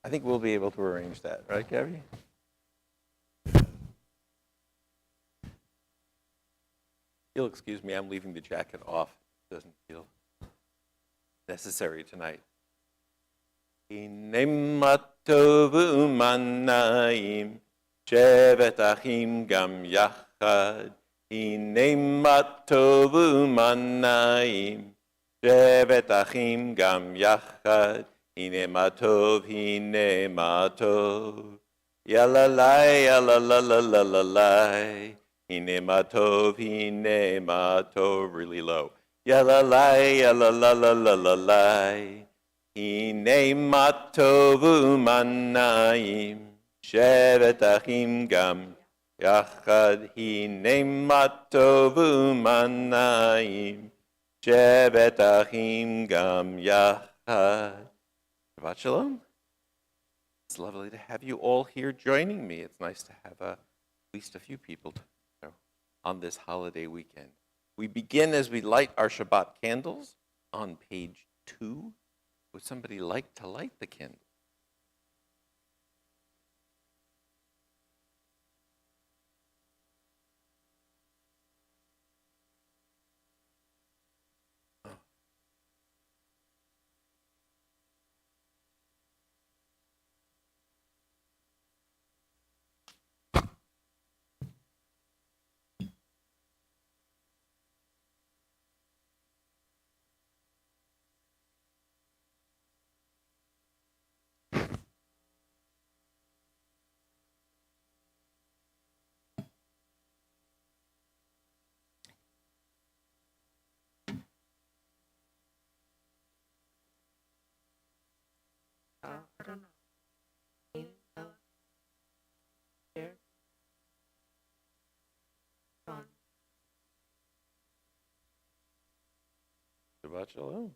I think we'll be able to arrange that, right, Gabby? You'll excuse me, I'm leaving the jacket off. It doesn't feel necessary tonight. Hinem matov u'manayim, shevet achim gam yachad. Hinem matov u'manayim, shevet achim gam yachad. Hine matov, yalalai, yalalalalai. Hine matov, really low. Yalalai, yalalalalai. Hine matov u'manayim, shevet achim gam yachad. Hine matov u'manayim, shevet achim gam yachad. Shabbat Shalom. It's lovely to have you all here joining me. It's nice to have at least a few people on this holiday weekend. We begin as we light our Shabbat candles on page 2. Would somebody like to light the candle? I don't know. Shabbat Shalom.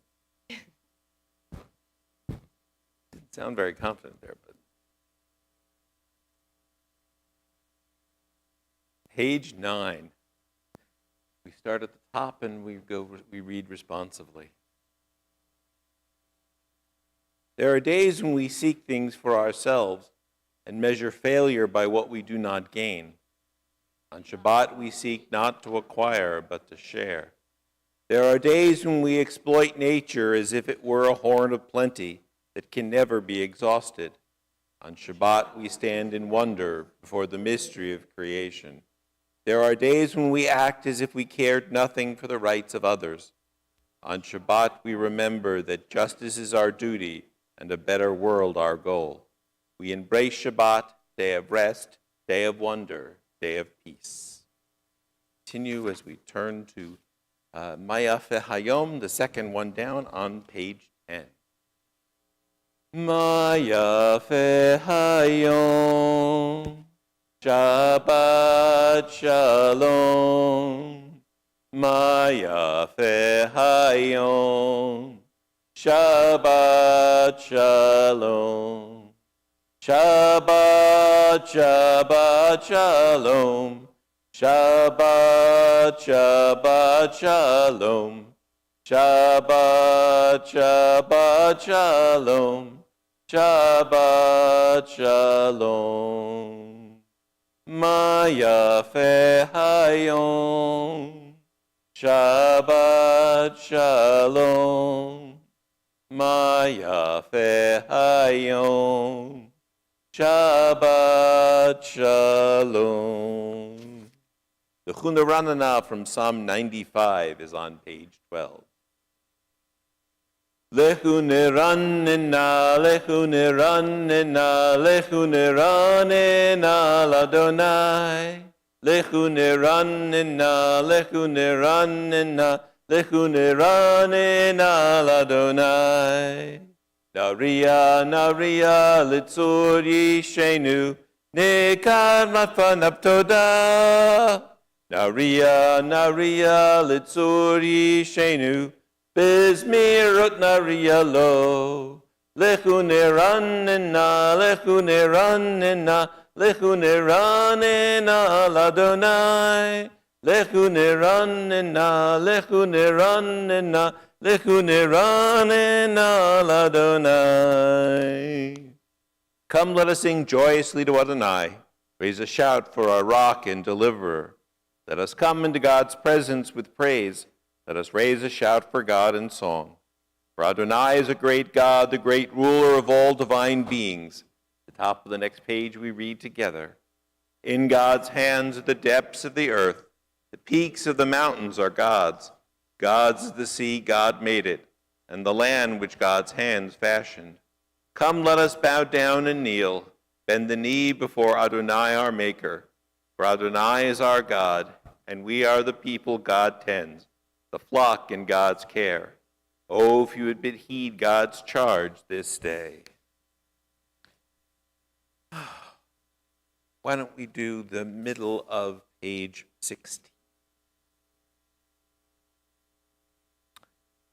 Didn't sound very confident there, but page 9. We start at the top and we read responsively. There are days when we seek things for ourselves and measure failure by what we do not gain. On Shabbat, we seek not to acquire, but to share. There are days when we exploit nature as if it were a horn of plenty that can never be exhausted. On Shabbat, we stand in wonder before the mystery of creation. There are days when we act as if we cared nothing for the rights of others. On Shabbat, we remember that justice is our duty and a better world our goal. We embrace Shabbat, day of rest, day of wonder, day of peace. Continue as we turn to Mayafe Hayom, the second one down on page 10. Mayafe Hayom, Shabbat Shalom. Mayafe Hayom, Shabbat Shalom. Shabbat, Shabbat Shalom. Shabbat, Shabbat Shalom. Shabbat, Shabbat Shalom. Shabbat Shalom. Mayafe Hayom. Shabbat Shalom. Mayafe Hayom. Shabbat Shalom. The Chunaranana from Psalm 95 is on page 12. Lechu neranena, lechu neranena, lechu neranena l'Adonai. Lechu neranena, lechu neranena, lechu neranena l'Adonai. Naria, naria, litzur yishenu, nekar mafanav todah. Naria, naria, litzur yishenu, bizmirot naria lo. Lechu neranena, lechu neranena, lechu neranena l'Adonai. Lechu neranena, lechu neranena, lechu neranena l'Adonai. Come, let us sing joyously to Adonai. Raise a shout for our rock and deliverer. Let us come into God's presence with praise. Let us raise a shout for God in song. For Adonai is a great God, the great ruler of all divine beings. At the top of the next page we read together. In God's hands are the depths of the earth. The peaks of the mountains are God's. God's is the sea, God made it, and the land which God's hands fashioned. Come, let us bow down and kneel, bend the knee before Adonai our Maker. For Adonai is our God, and we are the people God tends, the flock in God's care. Oh, if you would but heed God's charge this day. Why don't we do the middle of page 16?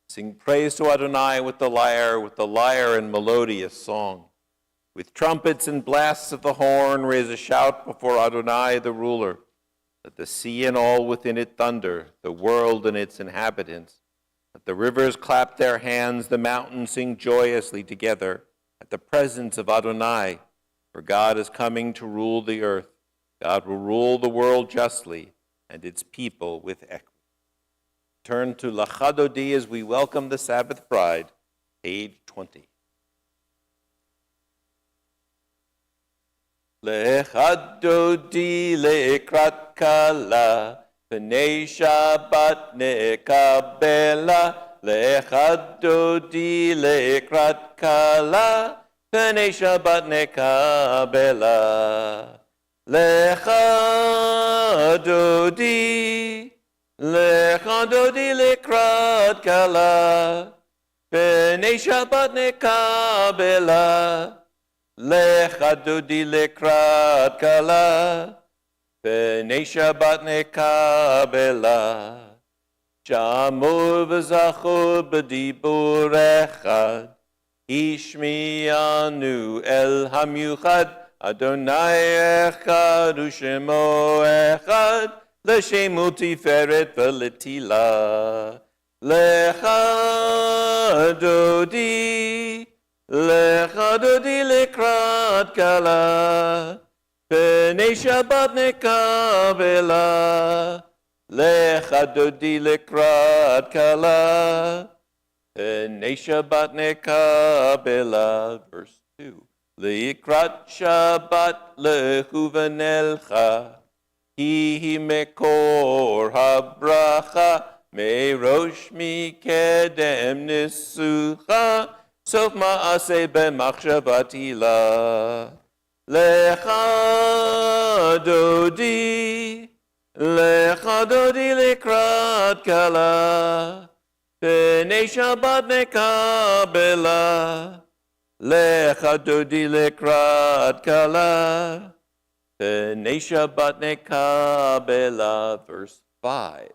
Sing praise to Adonai with the lyre and melodious song. With trumpets and blasts of the horn, raise a shout before Adonai the ruler. Let the sea and all within it thunder, the world and its inhabitants. Let the rivers clap their hands, the mountains sing joyously together at the presence of Adonai. For God is coming to rule the earth. God will rule the world justly and its people with equity. Turn to Lachadodi as we welcome the Sabbath bride, page 20. Lechadodi lekrat kala, p'nei Shabbat nekabela. Lechadodi lekrat kala, p'nei Shabbat nekabela. Lechadodi lekrat kala, p'nei Shabbat nekabela. Lechadodi lekrat kala, p'nei Shabbat nekabela. Shamur v'zachor b'dibur echad, ishmi'anu el hamyuchad, Adonai echad u'shemo echad, l'shemu tiferet v'letila. Lechadodi lekrat kala, p'nei Shabbat nekabela. Lechadodi lekrat kala, p'nei Shabbat nekabela. Verse 2. Likrat Shabbat lechuvanelcha, hi mekor habracha, merosh mikedem nisucha, sof ma'aseh b'machshavati la. Lechadodi lekrat kala, p'nei Shabbat nekabela. Lechadodi lekrat kala, p'nei Shabbat nekabela. Verse 5.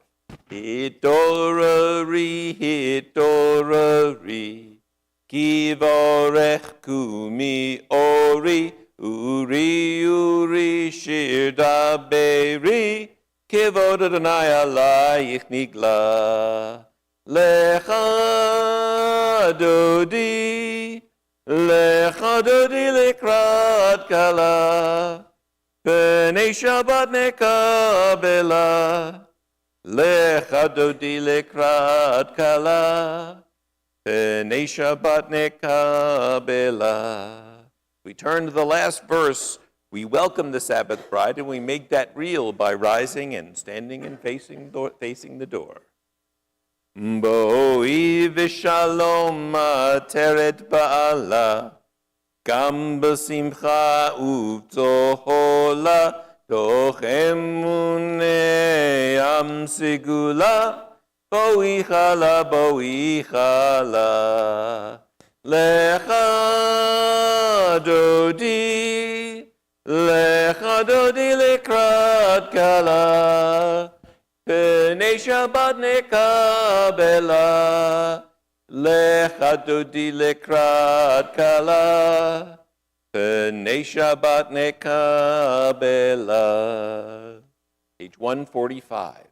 Hitorari, kivorech kumi ori, uri shir daberi, kivod Adonai alayich nigla. Lechadodi lekrat kala, p'nei Shabbat nekabela. Lechadodi lekrat kala, p'nei Shabbat nekabela. We turn to the last verse. We welcome the Sabbath bride, and we make that real by rising and standing and facing the door. Bo'oi v'shalom ateret ba'ala, gam b'simcha u'v'tohola, toch emunei am sigula, bo'oi chala, bo'oi chala. Lechadodi lekrat kala, p'nei Shabbat nekabela. Lechadodi lekrat kala, p'nei Shabbat nekabela. Page 145.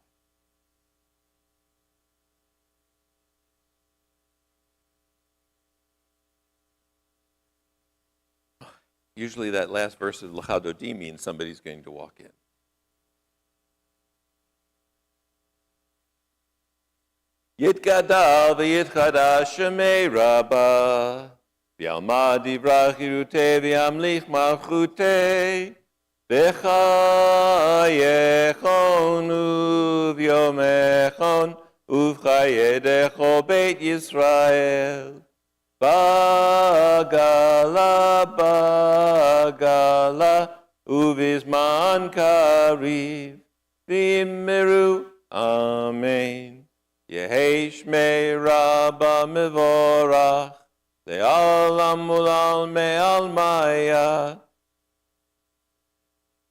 Usually that last verse of L'chadodi means somebody's going to walk in. Yitgadal v'yitchadash shemei rabbah v'yalma divrach hirutei v'yamlich malchutei v'chayechon uv'yomechon uv'chayedecho beit Yisrael Bagala, bagala, uvizman kariv, v'imiru, amen. Yehi shmei rabba mevorach, le'alam ulal me'al maya.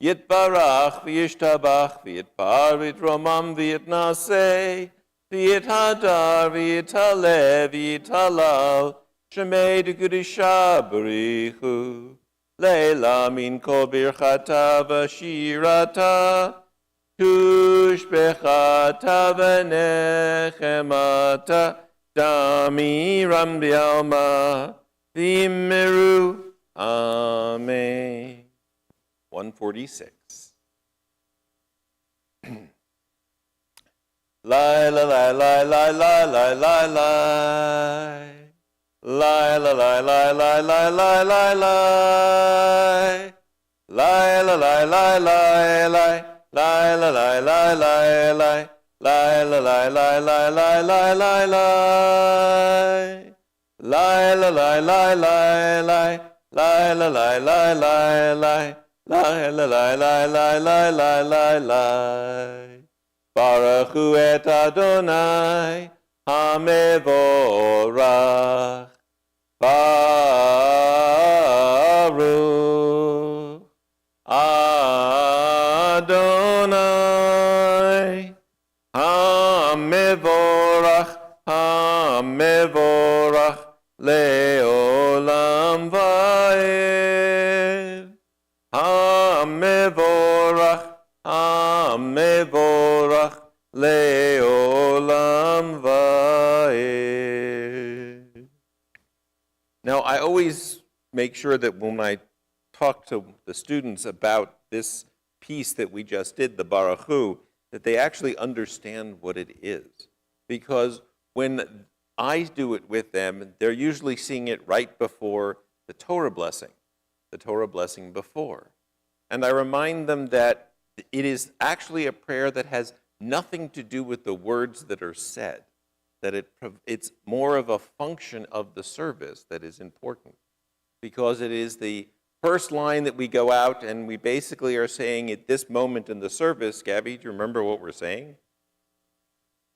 Yitbarach, v'yishtabach, v'yitpar, v'yitromam, v'yitnaseh, v'yithadar, v'yithaleh, v'yithalal, Shemei de Gudisha Barichu, Leila min kol birchata v'shirata, tushbechata v'nechemata, dami ram bialma, v'imiru, amen. 146. Lai, la, la, la, la, la, la, la, la. Lie, la, lie, lie, lie, lie, lie, lie, lie. Lie, la, lie, lie, lie, lie. Lie, la, lie, lie, lie, lie. Lie, la, lie, lie, lie, lie, lie, lie, lie. Lie, la, lie, lie, lie, lie. Lie, la, lie, lie, lie, lie. Lie, la, lie, lie, lie, lie, lie, lie, lie. Baruch hu et Adonai, HaMevorach. Baruch Adonai HaMevorach HaMevorach Le'olam Va'ed HaMevorach HaMevorach Le'olam Va'ed. Now, I always make sure that when I talk to the students about this piece that we just did, the Baruch Hu, that they actually understand what it is. Because when I do it with them, they're usually seeing it right before the Torah blessing before. And I remind them that it is actually a prayer that has nothing to do with the words that are said, that it's more of a function of the service that is important, because it is the first line that we go out and we basically are saying at this moment in the service. Gabby, do you remember what we're saying?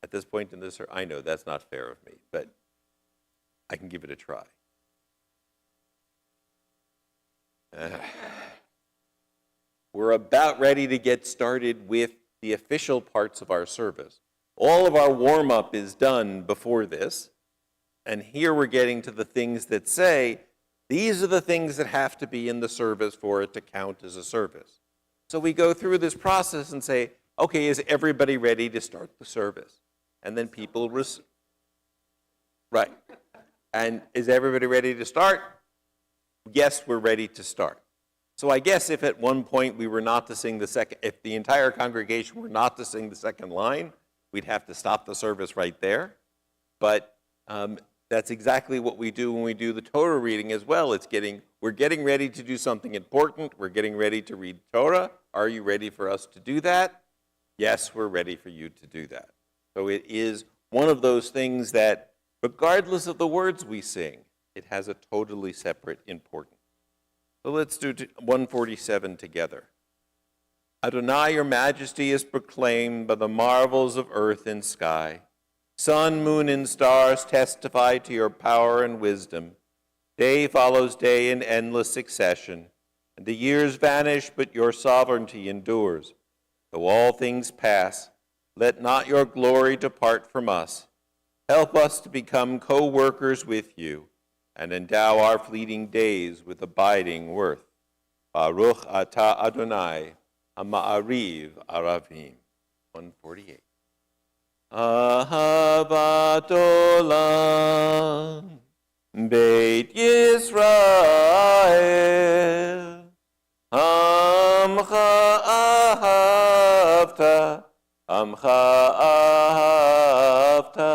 At this point in the service, I know that's not fair of me, but I can give it a try. We're about ready to get started with the official parts of our service. All of our warm-up is done before this, and here we're getting to the things that say, these are the things that have to be in the service for it to count as a service. So we go through this process and say, okay, is everybody ready to start the service? And then people, right. And is everybody ready to start? Yes, we're ready to start. So I guess if at one point we were not to sing the second, if the entire congregation were not to sing the second line, we'd have to stop the service right there. But that's exactly what we do when we do the Torah reading as well. We're getting ready to do something important. We're getting ready to read Torah. Are you ready for us to do that? Yes, we're ready for you to do that. So it is one of those things that, regardless of the words we sing, it has a totally separate importance. So let's do 147 together. Adonai, your majesty is proclaimed by the marvels of earth and sky. Sun, moon, and stars testify to your power and wisdom. Day follows day in endless succession, and the years vanish, but your sovereignty endures. Though all things pass, let not your glory depart from us. Help us to become co-workers with you, and endow our fleeting days with abiding worth. Baruch atah Adonai, Ha'ma'ariv Aravim. 148. Ahavat Olam, Beit Yisrael. Amcha ahavta, Amcha ahavta,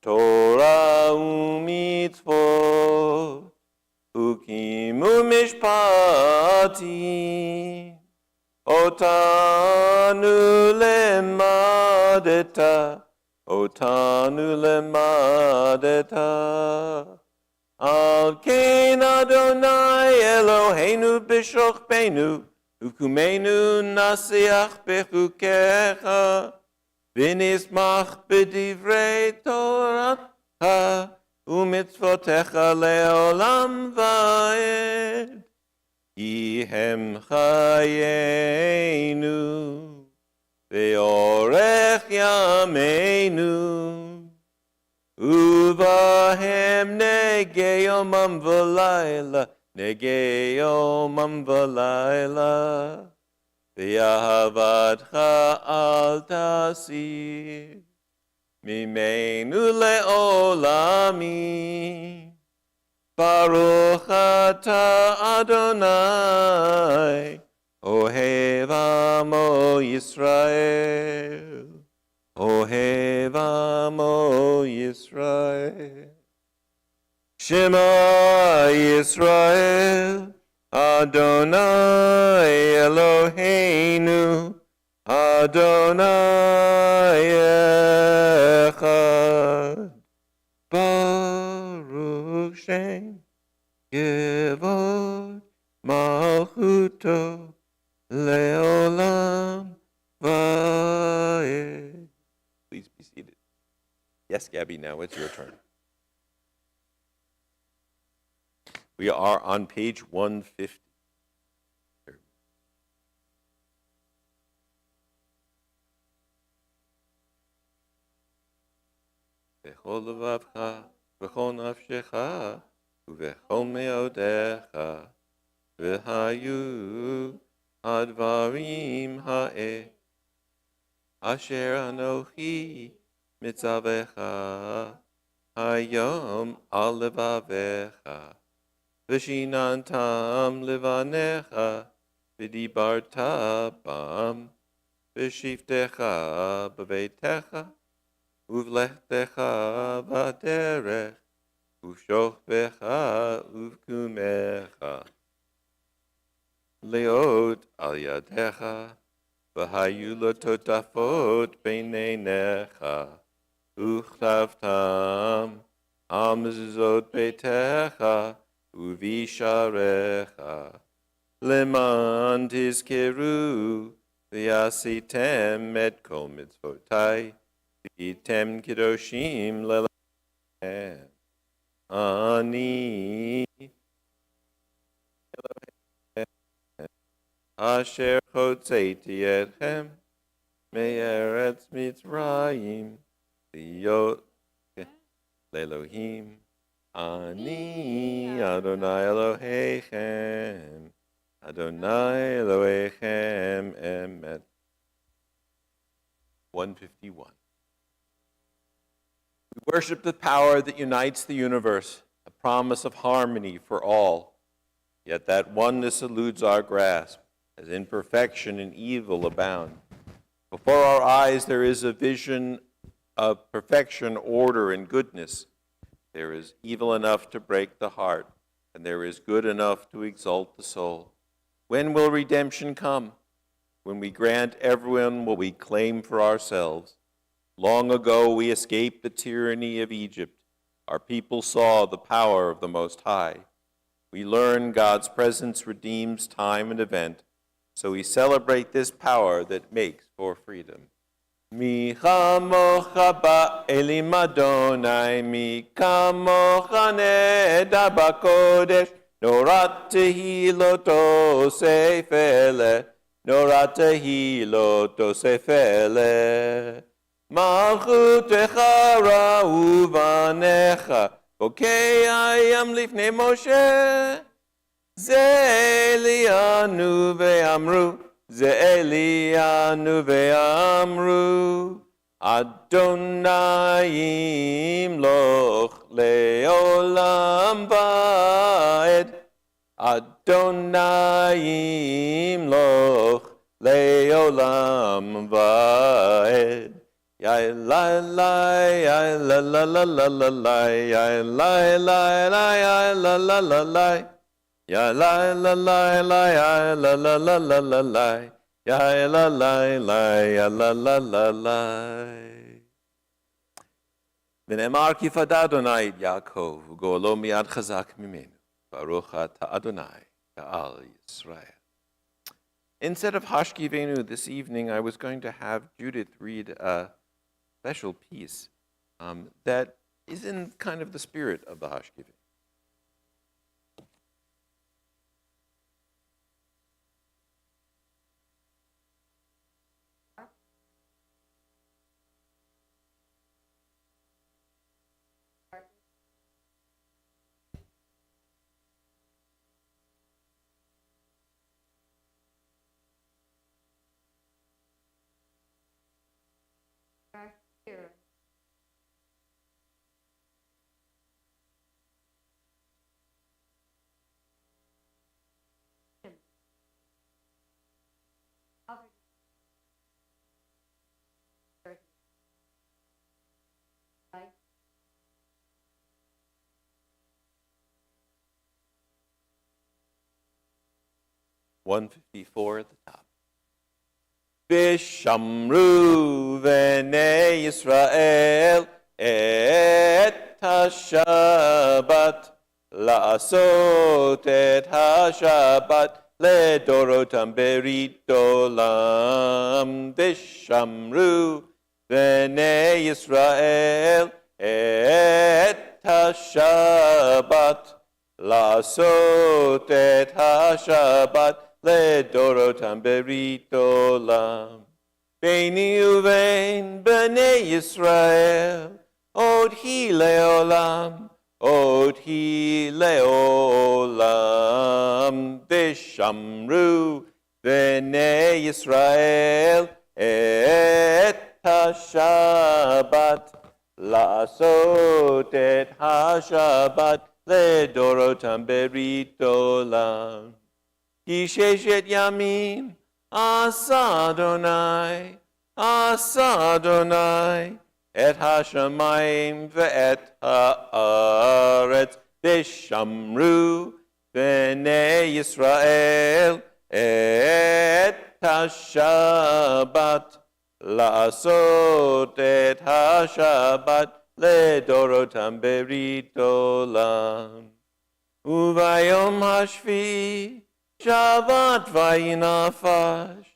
Torah umitzvot, Hukim umishpatim, Otanu lemadeta, Otanu lemadeta. Al kein Adonai Eloheinu b'shochbeinu, Ukumenu nasiach bechukecha, V'nismach b'divrei Torah, Umitzvotecha leolam va'ed. Yihem chayenu, Ve'orech yameinu, Uvahem negeyomam v'layla, negeyomam v'layla, V'yahavadcha al tasir, Mimenu le'olami, Baruch ata Adonai, Oheb amo Yisrael. Oheb amo Yisrael. Shema Yisrael, Adonai Eloheinu, Adonai echad. Baruch Shem Yevod Malchuto Leolam Va'ed. Please be seated. Yes, Gabby, now it's your turn. We are on page 150. B'chol levavcha, b'chol nafshecha, u'b'chol me'odecha, v'hayu advarim ha'eh, asher anochi mitzavecha, hayom al levavecha, v'shinantam levanecha, v'dibarta bam, v'shiftecha b'beitecha, uvlechtecha b'derech, uvshochbecha uvkumecha, leot al yadecha, v'hayu lototafot beinenecha, uchlavtam al mezuzot beitecha, uvisharecha, leman tizkeru, v'yasitem et kol mitzvotai, v'yitem kiddoshim lelachem. Ani asher chotzeiti etchem me'eretz Mitzrayim liyot le'Elohim. Ani Adonai Elohechem, Adonai Elohechem emet. 151. We worship the power that unites the universe, a promise of harmony for all. Yet that oneness eludes our grasp, as imperfection and evil abound. Before our eyes there is a vision of perfection, order, and goodness. There is evil enough to break the heart, and there is good enough to exalt the soul. When will redemption come? When we grant everyone what we claim for ourselves. Long ago we escaped the tyranny of Egypt. Our people saw the power of the Most High. We learn God's presence redeems time and event, so we celebrate this power that makes for freedom. Mi chamocha ba'elim Adonai, mi kamocha neda b'kodesh, norat tehiloto sefele, norat tehiloto sefele. Malchutecha ra'uvanecha, bokei ayam lifnei Moshe. Ze Elianu ve'amru, Ze Elianu ve'amru, Adonai imloch le'olam va'ed, Adonai Adonai Imloch Leolam Vaed. Ya la la ya la la la la la la ya la la la ya la la la la ya la la la la ya la la la la la la ya la la la ya la la la la. ונאמר כי פדה אדוני את יעקב וגואלו מיד חזק ממנו. ברוך אתה אדוני גאל ישראל. Instead of Hashkivenu this evening, I was going to have Judith read a special piece that is in kind of the spirit of the Hashkivenu. Here. $154 at the top. Vishamru v'nei Yisrael et ha-Shabbat la'asot et ha-Shabbat ledorotam berit olam. Vishamru v'nei Yisrael et ha-Shabbat la'asot et ha-Shabbat לדורותם ברית עולם. ביני ובין בני ישראל, עוד היא לעולם, עוד היא לעולם. ושמרו בני ישראל את השבת, לעשות את השבת לדורותם ברית עולם. כי ששת ימים עשה אדוני את השמיים ואת הארץ, ושמרו בני ישראל את השבת, לעשות את השבת לדורותם ברית עולם. וביום השביעי Shabbat vayinafash,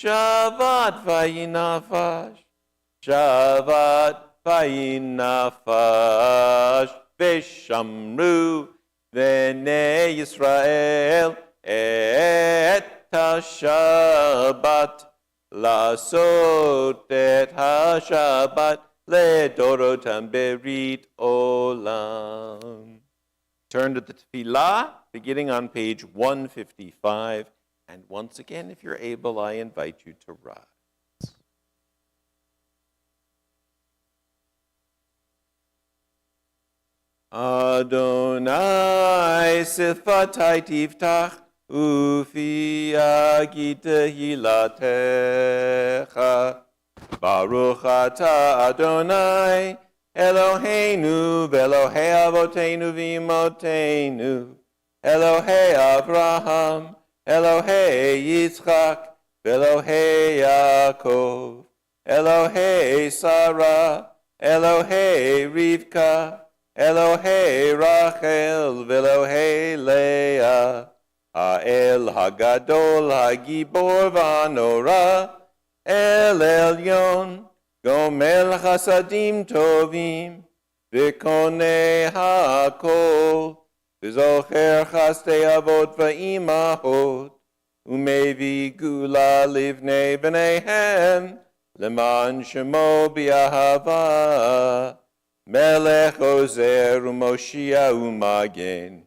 Shabbat vayinafash, Shabbat vayinafash, Veshamru v'nei Yisrael et ha-Shabbat, לעשות את השבת לדורותם ברית עולם. Turn to the Tefillah, beginning on page 155. And once again, if you're able, I invite you to rise. Adonai sifatai tiftach, ufi agi tehilatecha. Baruch ata Adonai, Eloheinu ve'Elohei avotenu v'imotenu, Elohei Avraham, Elohei Yitzchak, ve'Elohei Yaakov, Elohei Sarah, Elohei Rivka, Elohei Rachel, ve'Elohei Leah, Ha'el Hagadol Hagibor v'Anora, El Elyon, Gomel Chasadim Tovim, V'konei HaKol, V'zocher Chastei Avot V'imahot, Umevi Gula Livnei B'neihem, Leman Shemo B'Ahava, Melech Ozer U'Moshia U'Magen,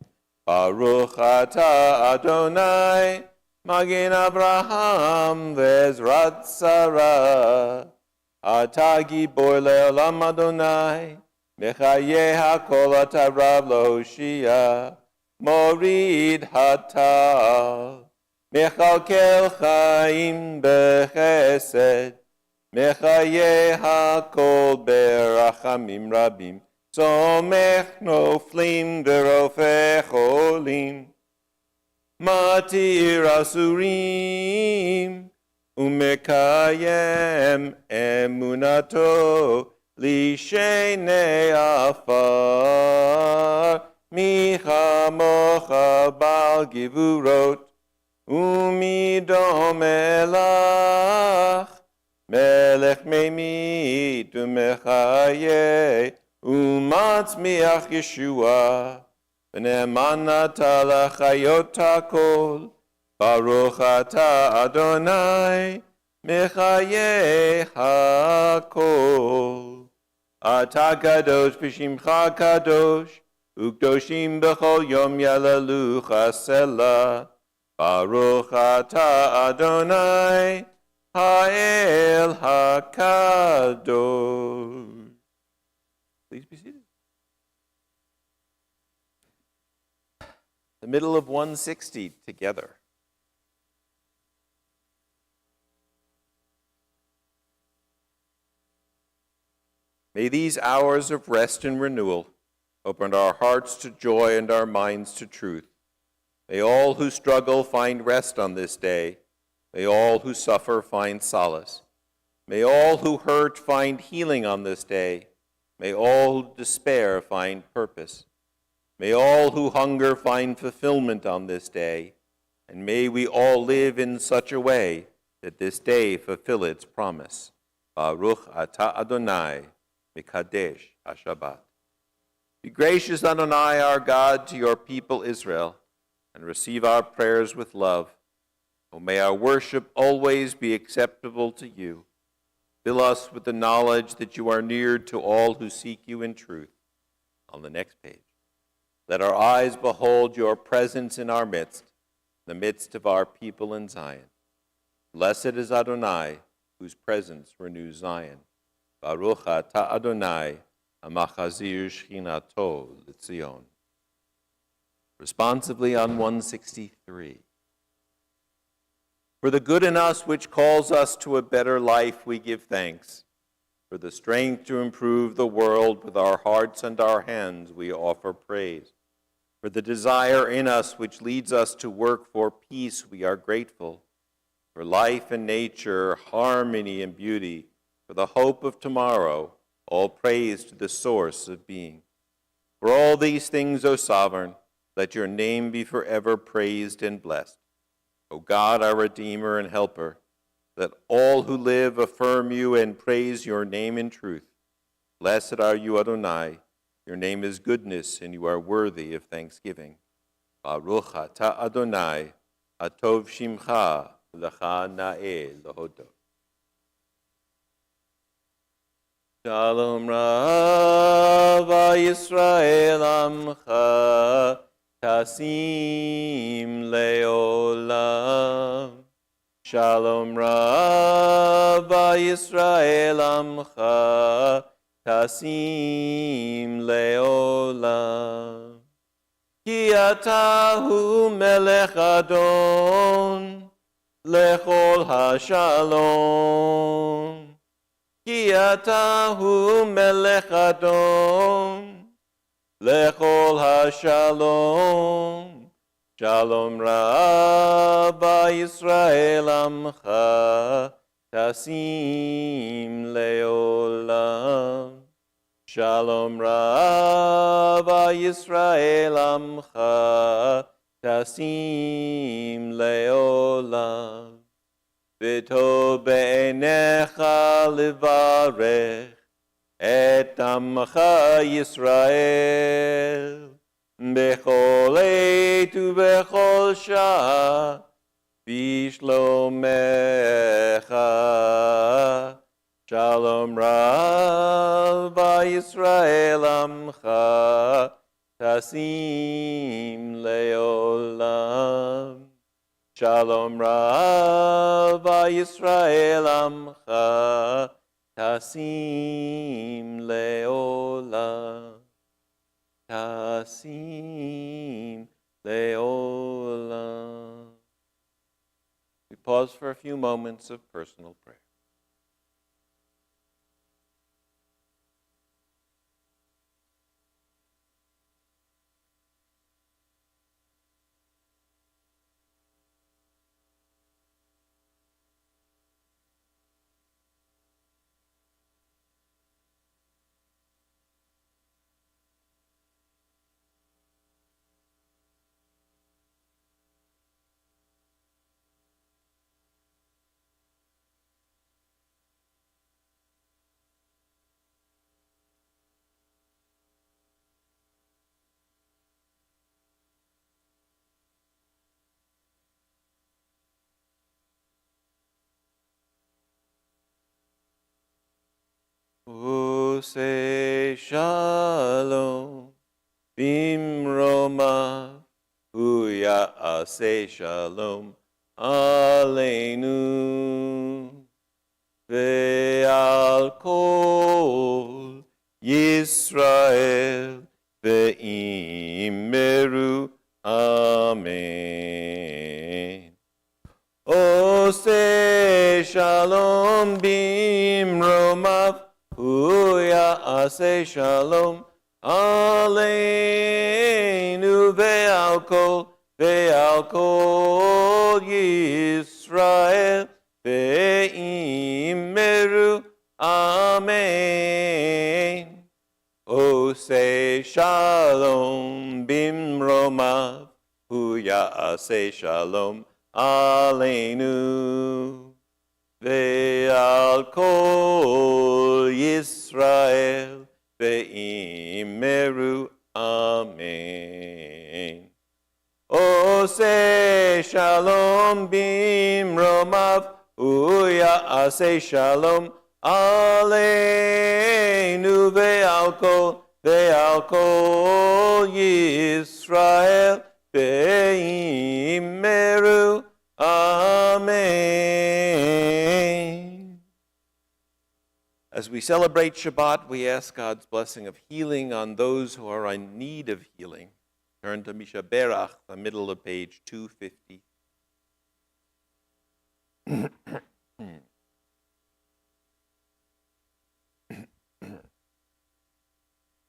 Baruch Ata Adonai, Magen Abraham V'Ezrat Sarah, Ata Gibor Le'olam Adonai, Mechaye HaKol Ata Rav L'Hoshia, מוריד הטל, מכלכל חיים בחסד, מחיה הכל ברחמים רבים, צומח נופלים ורופא חולים, מתיר אסורים ומקיים אמונתו לשני עפר, מי כמוך בעל גבורות ומי דומה לך, מלך ממית ומחיה ומצמיח ישועה, ונאמן אתה לחיות הכל, ברוך אתה אדוני מחיי הכל. אתה קדוש ושמך קדוש, וקדושים בכל יום יעללוך הסלע, ברוך אתה אדוני האל הקדוש. Please be seated. The middle of 160 together. May these hours of rest and renewal open our hearts to joy and our minds to truth. May all who struggle find rest on this day. May all who suffer find solace. May all who hurt find healing on this day. May all who despair find purpose. May all who hunger find fulfillment on this day. And may we all live in such a way that this day fulfill its promise. Baruch atah Adonai, Mikadesh HaShabbat. Be gracious, Adonai, our God, to your people Israel, and receive our prayers with love. O may our worship always be acceptable to you. Fill us with the knowledge that you are near to all who seek you in truth. On the next page. Let our eyes behold your presence in our midst, in the midst of our people in Zion. Blessed is Adonai, whose presence renews Zion. Baruch atah Adonai, hamachazir shchinato l'Tzion. Responsively on 163. For the good in us which calls us to a better life we give thanks. For the strength to improve the world with our hearts and our hands we offer praise. For the desire in us which leads us to work for peace we are grateful. For life and nature, harmony and beauty, for the hope of tomorrow, all praise to the source of being. For all these things, O Sovereign, let your name be forever praised and blessed. O God, our Redeemer and Helper, let all who live affirm you and praise your name in truth. Blessed are you, Adonai. Your name is goodness, and you are worthy of thanksgiving. Baruch atah Adonai, atov shimcha, lecha na'eh lehodot. Shalom Rav Yisrael Amcha, Tasim Leolam. Shalom Rav Yisrael Amcha, Tasim Leolam. Ki atahu melech adon, lechol hashalom. Ki atahu melech adon, lechol hashalom. Shalom Rabba Yisrael Amcha, Tasim Leolam. Shalom Rabba Yisrael Amcha, Tasim Leolam. V'tov be'enecha levarech et amcha Yisrael bechol eit ubechol shah bishlomecha. Shalom Rabba Yisrael Amcha, Tasim Leolam. Shalom Rabba Yisrael Amcha, Tasim Leolam. Tasim Leolam. We pause for a few moments of personal prayer. Ose Shalom Bimroma Huya Ase Shalom Aleinu Ve'al Kol Yisrael Ve'imeru Amen. Ose Shalom Bimromav Huya Ase Shalom Aleinu Ve'al Kol Yisrael Ve'imeru Amen. Ose Shalom Bimromav Huya Ase Shalom Aleinu Ve'al Kol Yisrael Ve'imeru Amen. Ose Shalom Bimromav Uya Ase Shalom Aleinu Ve'al Kol Yisrael Ve'imeru Amen. As we celebrate Shabbat, we ask God's blessing of healing on those who are in need of healing. Turn to Misha Berach, the middle of page 250.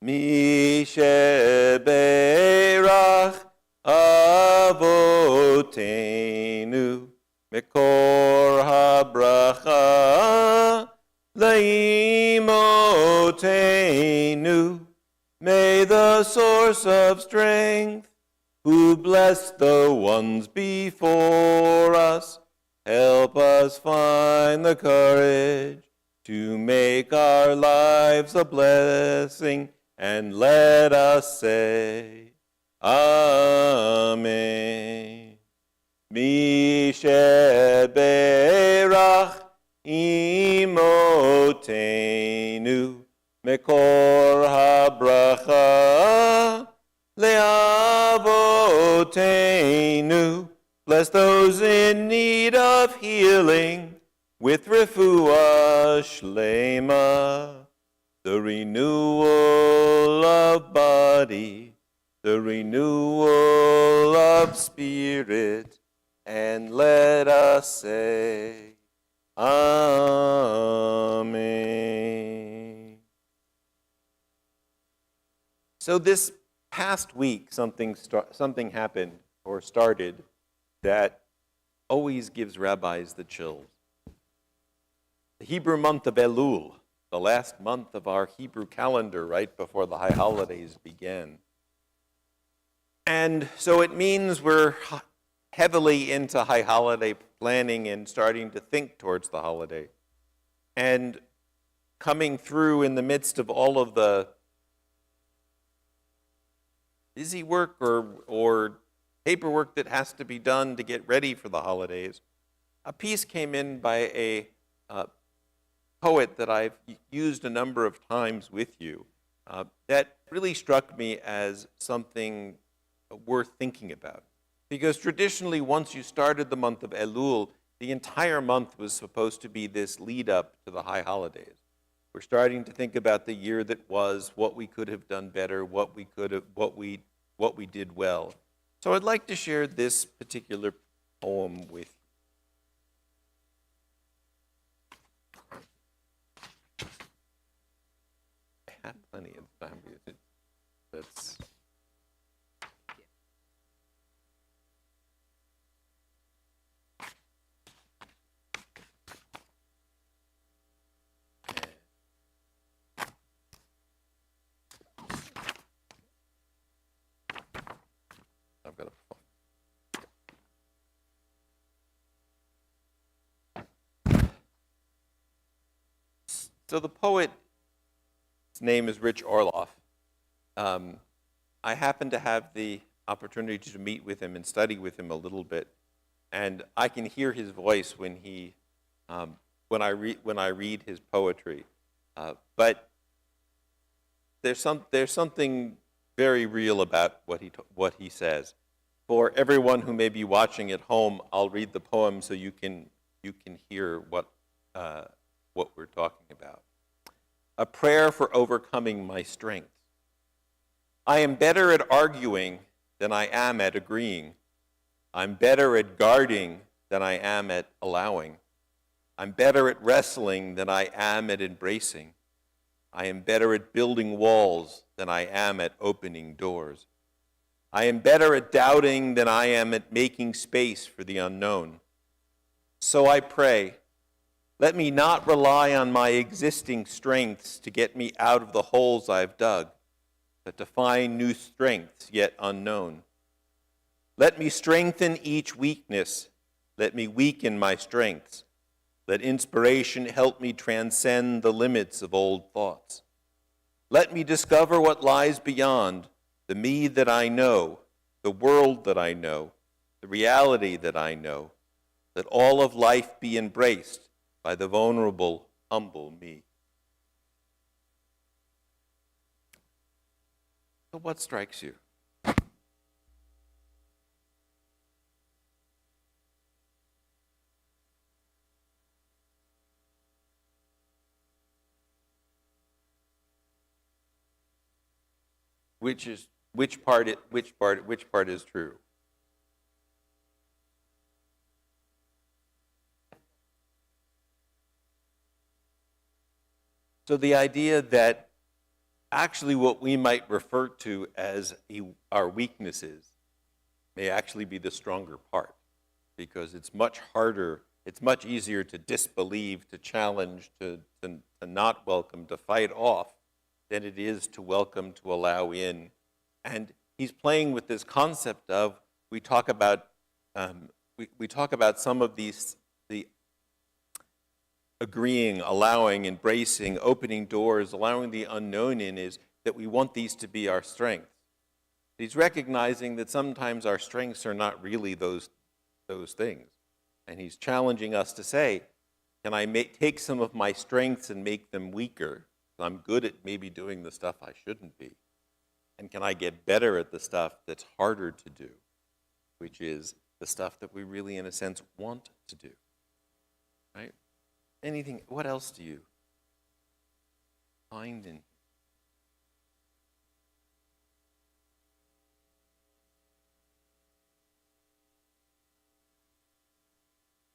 Misha Berach Avotenu Mekor HaBracha Laimotenu. May the source of strength, who blessed the ones before us, help us find the courage to make our lives a blessing, and let us say, Amen. Mishe Berach Imotenu Mekor HaBracha Le'avotenu. Bless those in need of healing with refuah shlema, the renewal of body, the renewal of spirit, and let us say, Amen. So this past week, something happened or started that always gives rabbis the chills. The Hebrew month of Elul, the last month of our Hebrew calendar, right before the high holidays began. And so it means we're heavily into high holiday planning and starting to think towards the holiday. And coming through in the midst of all of the busy work or paperwork that has to be done to get ready for the holidays, a piece came in by a poet that I've used a number of times with you that really struck me as something worth thinking about. Because traditionally, once you started the month of Elul, the entire month was supposed to be this lead up to the high holidays. We're starting to think about the year that was, what we could have done better, what we did well. So I'd like to share this particular poem with you. I have plenty of time. That's I've got a So the poet's name is Rich Orloff. I happen to have the opportunity to meet with him and study with him a little bit, and I can hear his voice when I read his poetry. But there's something very real about what he says. For everyone who may be watching at home, I'll read the poem so you can hear what we're talking about. A prayer for overcoming my strength. I am better at arguing than I am at agreeing. I'm better at guarding than I am at allowing. I'm better at wrestling than I am at embracing. I am better at building walls than I am at opening doors. I am better at doubting than I am at making space for the unknown. So I pray, let me not rely on my existing strengths to get me out of the holes I've dug, but to find new strengths yet unknown. Let me strengthen each weakness. Let me weaken my strengths. Let inspiration help me transcend the limits of old thoughts. Let me discover what lies beyond, the me that I know, the world that I know, the reality that I know. Let all of life be embraced by the vulnerable, humble me. So what strikes you? Which part is true? So the idea that actually what we might refer to as our weaknesses may actually be the stronger part, because it's much harder, it's much easier to disbelieve, to challenge, to not welcome, to fight off, than it is to welcome, to allow in. And he's playing with this concept of, we talk about some of these, the agreeing, allowing, embracing, opening doors, allowing the unknown in, is that we want these to be our strengths. He's recognizing that sometimes our strengths are not really those things. And he's challenging us to say, can I take some of my strengths and make them weaker? I'm good at maybe doing the stuff I shouldn't be. And can I get better at the stuff that's harder to do, which is the stuff that we really, in a sense, want to do, right? Anything, what else do you find in?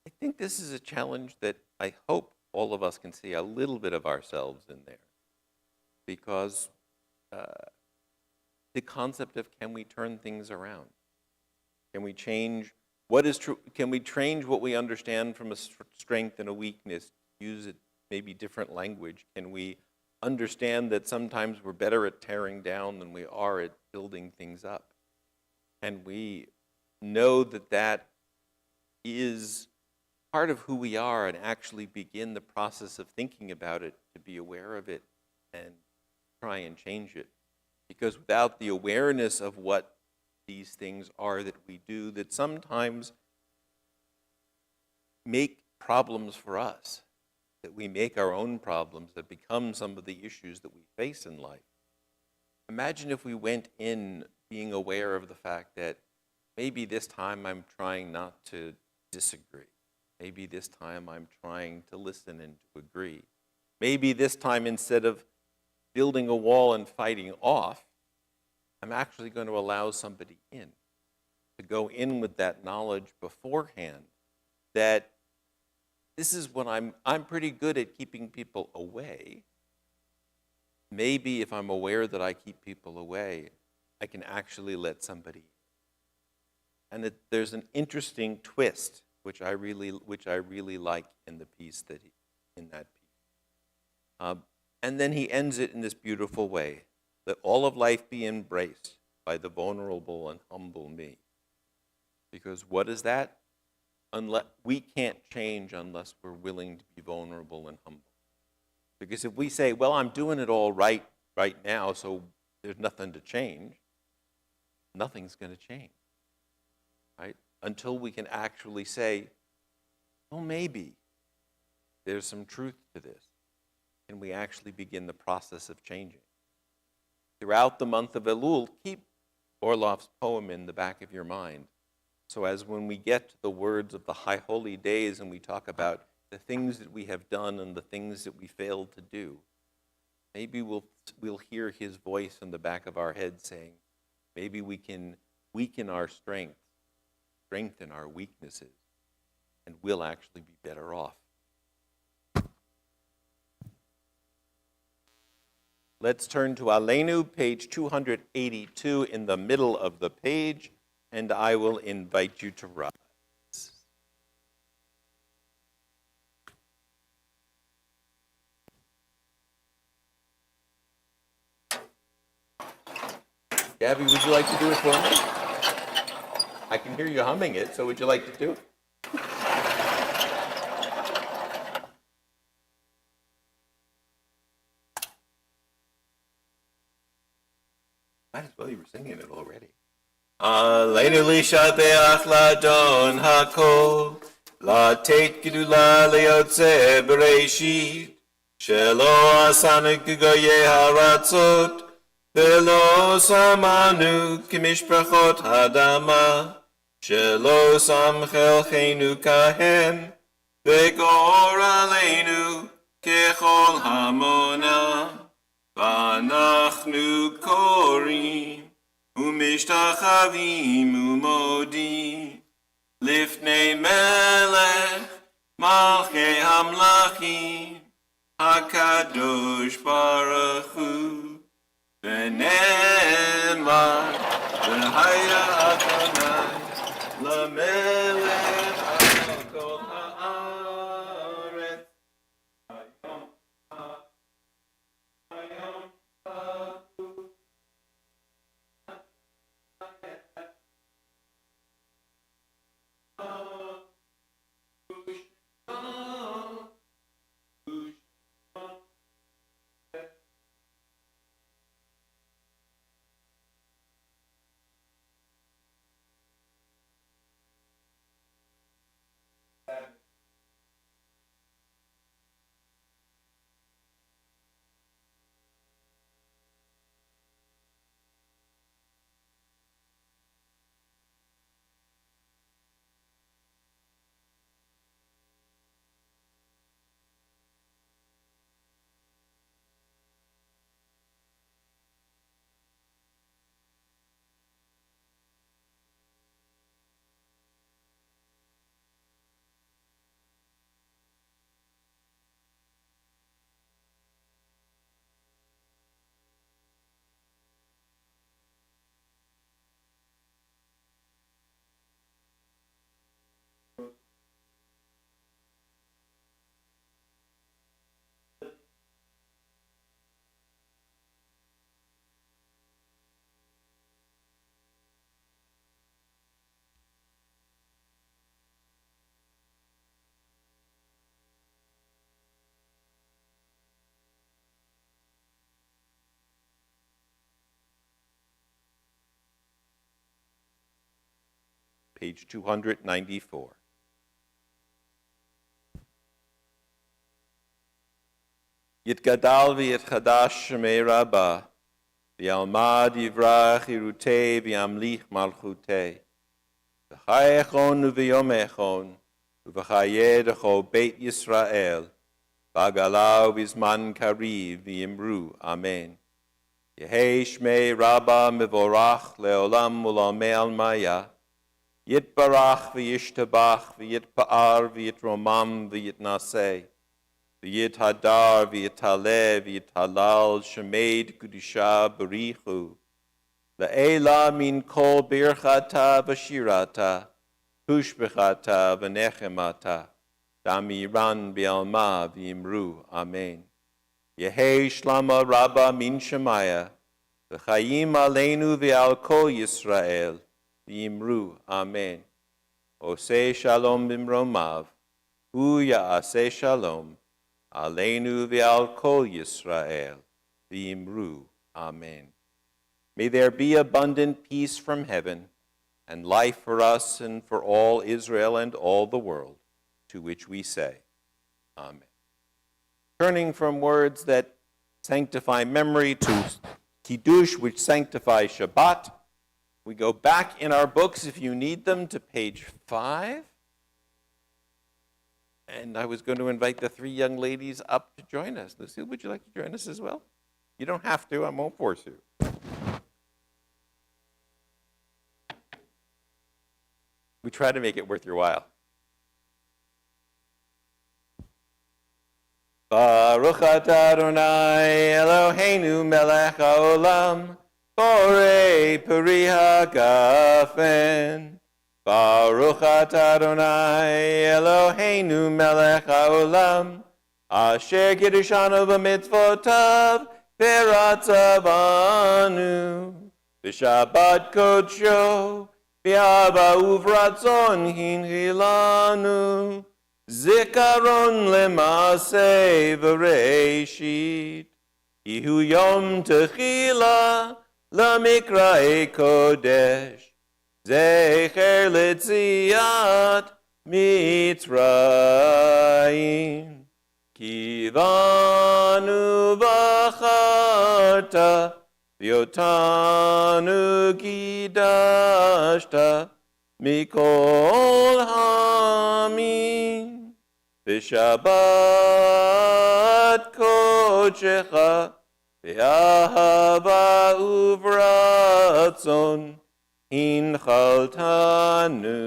I think this is a challenge that I hope all of us can see a little bit of ourselves in there, because the concept of, can we turn things around? Can we change what is true? Can we change what we understand from a strength and a weakness, use it maybe different language? Can we understand that sometimes we're better at tearing down than we are at building things up? And we know that that is part of who we are, and actually begin the process of thinking about it, to be aware of it and try and change it. Because without the awareness of what these things are that we do, that sometimes make problems for us, that we make our own problems, that become some of the issues that we face in life. Imagine if we went in being aware of the fact that maybe this time I'm trying not to disagree. Maybe this time I'm trying to listen and to agree. Maybe this time, instead of building a wall and fighting off, I'm actually going to allow somebody in. to go in with that knowledge beforehand that this is what I'm pretty good at keeping people away. Maybe if I'm aware that I keep people away, I can actually let somebody in. And there's an interesting twist, which I really like in the piece in that piece. And then he ends it in this beautiful way: let all of life be embraced by the vulnerable and humble me. Because what is that? We can't change unless we're willing to be vulnerable and humble. Because if we say, well, I'm doing it all right now, so there's nothing to change, nothing's going to change, right? Until we can actually say, well, maybe there's some truth to this, and we actually begin the process of changing. Throughout the month of Elul, keep Orloff's poem in the back of your mind. So as when we get to the words of the high holy days and we talk about the things that we have done and the things that we failed to do, maybe we'll hear his voice in the back of our head saying, maybe we can weaken our strength, strengthen our weaknesses, and we'll actually be better off. Let's turn to Aleinu, page 282 in the middle of the page, and I will invite you to rise. Gabby, would you like to do it for me? I can hear you humming it, so would you like to do it? Might as well, you were singing it already. Aleinu lishabeach ladon hakol, latet gedula leyotzeh bereshit, shelo asanu gegoye haratzot, velo samanu kimishprachot hadama, shelo samchelchenu kahem, vegor aleinu kechol hamona, v'anachnu korim, umishtachavim umodim, lifnei melech malchei hamlachim, hakadosh baruch hu, v'ne'emar v'haya Adonai lamelech al kol haaretz hayom page 294. Yitgadal v'yitchadash shemei rabbah, v'yalmad yivrach yirutei v'yamlich malchutei, v'chayechon v'yomechon, v'chayedecho beit Yisrael, v'agalau v'zman kariv v'yimru, amen. Yehei shmei rabbah mevorach leolam ulamei almaya, Yitbarach v'yishtabach v'yitpa'ar v'yitromam v'yitnaseh v'yithadar v'yitaleh v'yitalal shemed kudusha barichu La'ela min kol birchata v'shirata Hushbechata v'nechemata Damiran bi'alma v'imru. Amen. Yehei shlama rabba min shemaya V'chayim aleinu v'al kol Yisrael v'imru. Amen. Oseh shalom bimromav Hu ya'aseh shalom aleinu v'al kol Yisrael v'imru. Amen. May there be abundant peace from heaven and life for us and for all Israel and all the world, to which we say, Amen. Turning from words that sanctify memory to Kiddush, which sanctifies Shabbat, we go back in our books, if you need them, to page 5. And I was going to invite the 3 young ladies up to join us. Lucille, would you like to join us as well? You don't have to. I won't force you. We try to make it worth your while. Baruch atah Adonai Eloheinu melech haolam borei peri hagafen. Baruch atah Adonai Eloheinu melech haolam asher kiddushanu b'mitzvotav v'ratzavanu b'shabbat kodsho V'aba uvratzon hinchilanu, zikaron lemaseh v'reishit, ihu yom techila lamikrae kodesh, zecher letziat mitzrayim, kivanu v'charta, V'yotanu kidashta mikol hamim v'shabbat kodshecha v'ahava uvratzon hinchaltanu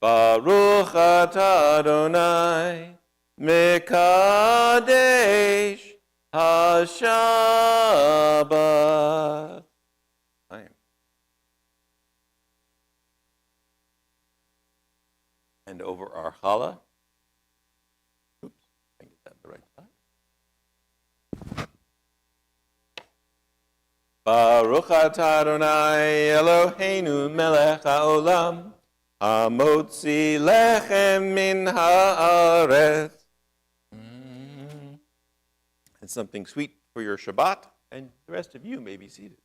Baruch atah Adonai mekadesh HaShabbat. And over our challah. Oops, I get that the right side. Baruch atah Adonai Eloheinu melech haolam hamotzi lechem min haaretz. And something sweet for your Shabbat, and the rest of you may be seated.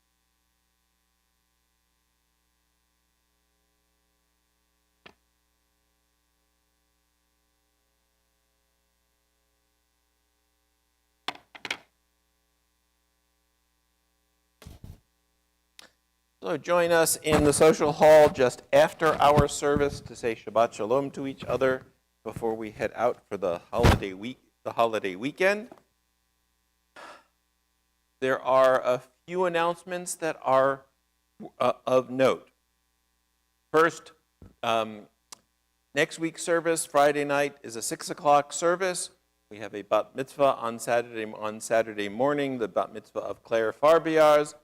So join us in the social hall just after our service to say Shabbat Shalom to each other before we head out for the holiday weekend. There are a few announcements that are of note. First, next week's service, Friday night, is a 6 o'clock service. We have a bat mitzvah on Saturday morning, the bat mitzvah of Claire Farbiar's.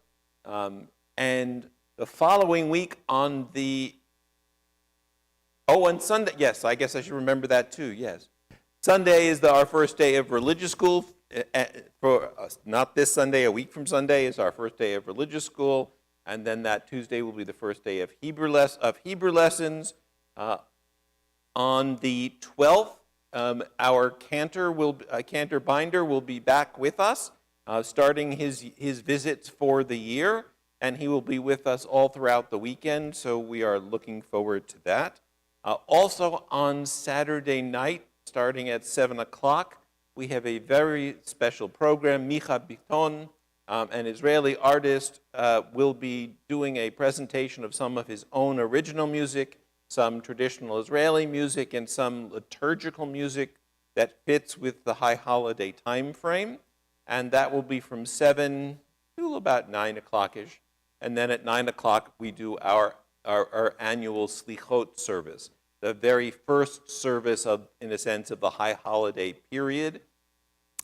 And the following week on and Sunday, yes, I guess I should remember that too, yes. Sunday is our first day of religious school. For us, not this Sunday, a week from Sunday is our first day of religious school, and then that Tuesday will be the first day of Hebrew lessons. On the 12th, our cantor binder will be back with us, starting his visits for the year, and he will be with us all throughout the weekend, so we are looking forward to that. Also on Saturday night, starting at 7 o'clock, we have a very special program. Micha Biton, an Israeli artist, will be doing a presentation of some of his own original music, some traditional Israeli music, and some liturgical music that fits with the high holiday time frame. And that will be from 7 to about 9 o'clock-ish. And then at 9 o'clock, we do our our annual Slichot service, the very first service of, in a sense, of the high holiday period.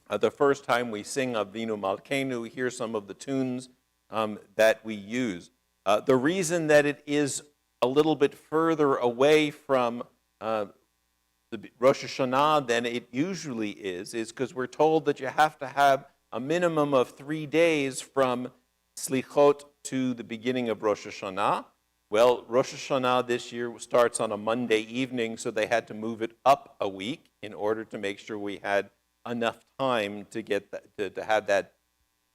The first time we sing Avinu Malkeinu, hear some of the tunes that we use. The reason that it is a little bit further away from the Rosh Hashanah than it usually is because we're told that you have to have a minimum of 3 days from Slichot to the beginning of Rosh Hashanah. Well, Rosh Hashanah this year starts on a Monday evening, so they had to move it up a week in order to make sure we had enough time to get to have that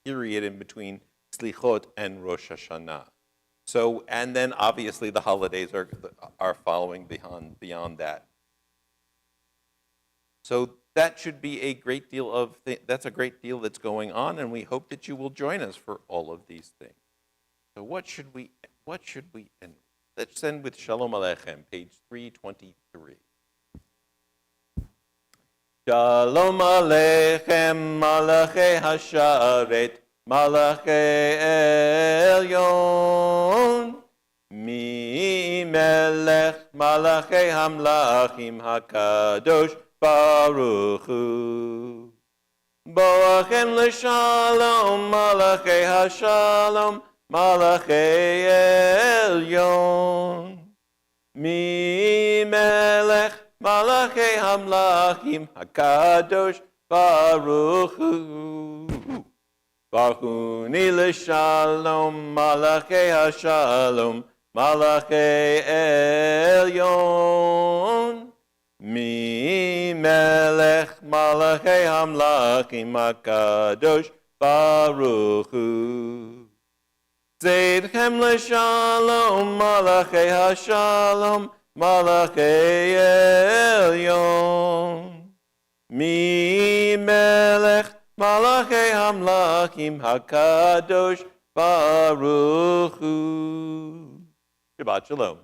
period in between Slichot and Rosh Hashanah. So, and then obviously the holidays are following beyond that. So that should be a great deal of that's a great deal that's going on, and we hope that you will join us for all of these things. So what should we end? Let's end with Shalom Aleichem, page 323. Shalom Aleichem, Malachei Hasharet, Malachei Elyon, Mi Melech, Malachei Hamlachim HaKadosh, Baruch Hu. Boachem l'shalom, Malachei Hashalom, Malachei Elyon. Mi Melech, Malachei Hamlachim HaKadosh, Baruch Hu. Baruch Hu ni l'shalom, Malachei Hashalom, Malachei Elyon. Mi Melech Malachei Hamlachim HaKadosh Baruch Hu. Zeidchem l'shalom Malachei Hashalom Malachei Elyon. Mi Melech Malachei Hamlachim HaKadosh Baruch Hu. Shabbat Shalom.